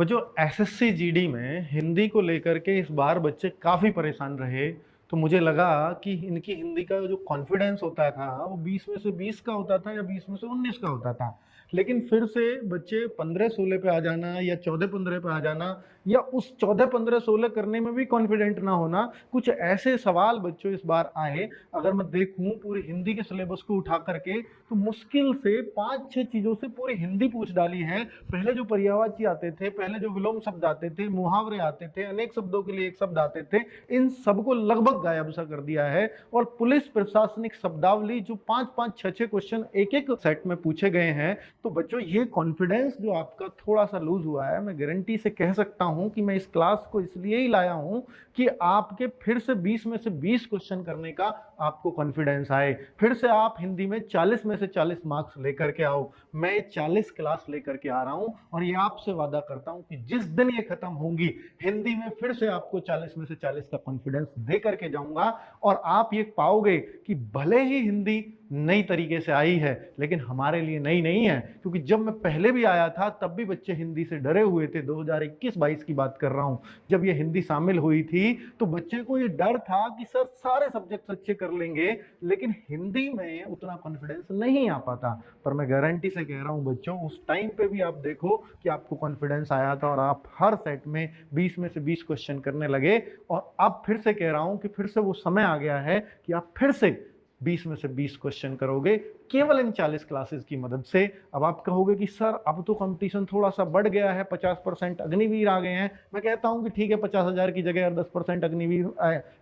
बच्चों SSC GD में हिंदी को लेकर के इस बार बच्चे काफ़ी परेशान रहे। तो मुझे लगा कि इनकी हिंदी का जो कॉन्फिडेंस होता था वो 20 में से 20 का होता था या 20 में से 19 का होता था। लेकिन फिर से बच्चे 15-16 पे आ जाना या 14-15 पे आ जाना या उस 14-15-16 करने में भी कॉन्फिडेंट ना होना, कुछ ऐसे सवाल बच्चों इस बार आए। अगर मैं देखूं पूरी हिंदी के सिलेबस को उठा करके तो मुश्किल से 5-6 चीज़ों से पूरी हिंदी पूछ डाली है। पहले जो पर्यायवाची आते थे, पहले जो विलोम शब्द आते थे, मुहावरे आते थे, अनेक शब्दों के लिए एक शब्द आते थे, इन सबको लगभग गायब सा कर दिया है। और पुलिस प्रशासनिक शब्दावली जो 5-5 6-6 क्वेश्चन एक-एक सेट में पूछे गए हैं। तो बच्चों ये कॉन्फिडेंस जो आपका थोड़ा-सा लूज़ हुआ है, मैं गारंटी से कह सकता हूं कि मैं इस क्लास को इसलिए ही लाया हूं कि आपके फिर से 20 में से 20 क्वेश्चन करने का आपको कॉन्फिडेंस आए। फिर से आप हिंदी में 40 में से 40 मार्क्स लेकर के आओ। मैं 40 क्लास लेकर के आ रहा हूं और ये आपसे वादा करता हूं कि जिस दिन ये खत्म होंगी, हिंदी में फिर से आपको 40 में से 40 का कॉन्फिडेंस दे करके जाऊंगा। और आप ये पाओगे कि भले ही हिंदी नई तरीके से आई है, लेकिन हमारे लिए नई नहीं है, क्योंकि जब मैं पहले भी आया था तब भी बच्चे हिंदी से डरे हुए थे। 2021-22 की बात कर रहा हूं, जब ये हिंदी शामिल हुई थी तो बच्चे को ये डर था कि सर सारे सब्जेक्ट अच्छे कर लेंगे, लेकिन हिंदी में उतना कॉन्फिडेंस नहीं आ पाता। पर मैं गारंटी से कह रहा हूं बच्चों, उस टाइम पे भी आप देखो कि आपको कॉन्फिडेंस आया था और आप हर सेट में 20 में से 20 क्वेश्चन करने लगे। और अब फिर से कह रहा हूं कि फिर से वो समय आ गया है कि आप फिर से 20 में से 20 क्वेश्चन करोगे केवल इन 40 क्लासेस की मदद से। अब आप कहोगे कि सर अब तो कंपटीशन थोड़ा सा बढ़ गया है, 50% अग्निवीर आ गए हैं। मैं कहता हूं कि ठीक है, 50,000 की जगह 10% अग्निवीर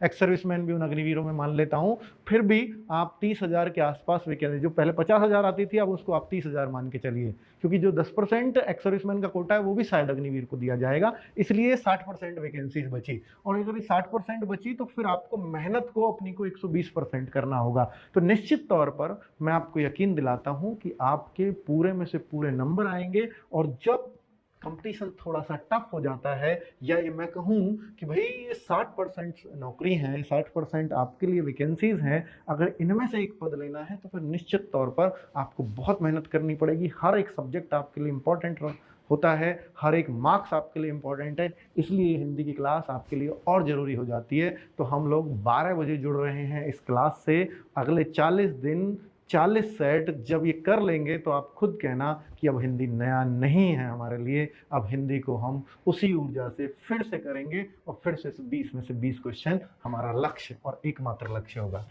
एक्स सर्विसमैन भी उन अग्निवीरों में मान लेता हूं। फिर भी आप 30,000 के आसपास वैकेंसी, जो पहले 50,000 आती थी अब उसको आप 30,000 मान के चलिए, क्योंकि जो 10% एक्स सर्विसमैन का कोटा है वो भी शायद अग्निवीर को दिया जाएगा, इसलिए 60% वैकेंसीज बची। और अगर ये 60% बची तो फिर आपको मेहनत को अपनी को 120% करना होगा। तो निश्चित तौर पर मैं आपको यकीन दिलाता हूं कि आपके पूरे में से पूरे नंबर आएंगे। और जब कंपटीशन थोड़ा सा टफ हो जाता है, या ये मैं कहूं कि भाई ये 60% नौकरी है, 60% आपके लिए वैकेंसीज हैं, अगर इनमें से एक पद लेना है तो फिर निश्चित तौर पर आपको बहुत मेहनत करनी पड़ेगी। हर एक सब्जेक्ट आपके लिए इंपॉर्टेंट होता है, हर एक मार्क्स आपके लिए इंपॉर्टेंट है, इसलिए हिंदी की क्लास आपके लिए और ज़रूरी हो जाती है। तो हम लोग 12 बजे जुड़ रहे हैं इस क्लास से। अगले 40 दिन 40 सेट जब ये कर लेंगे तो आप खुद कहना कि अब हिंदी नया नहीं है हमारे लिए। अब हिंदी को हम उसी ऊर्जा से फिर से करेंगे और फिर से 20 में से 20 क्वेश्चन हमारा लक्ष्य और एकमात्र लक्ष्य होगा।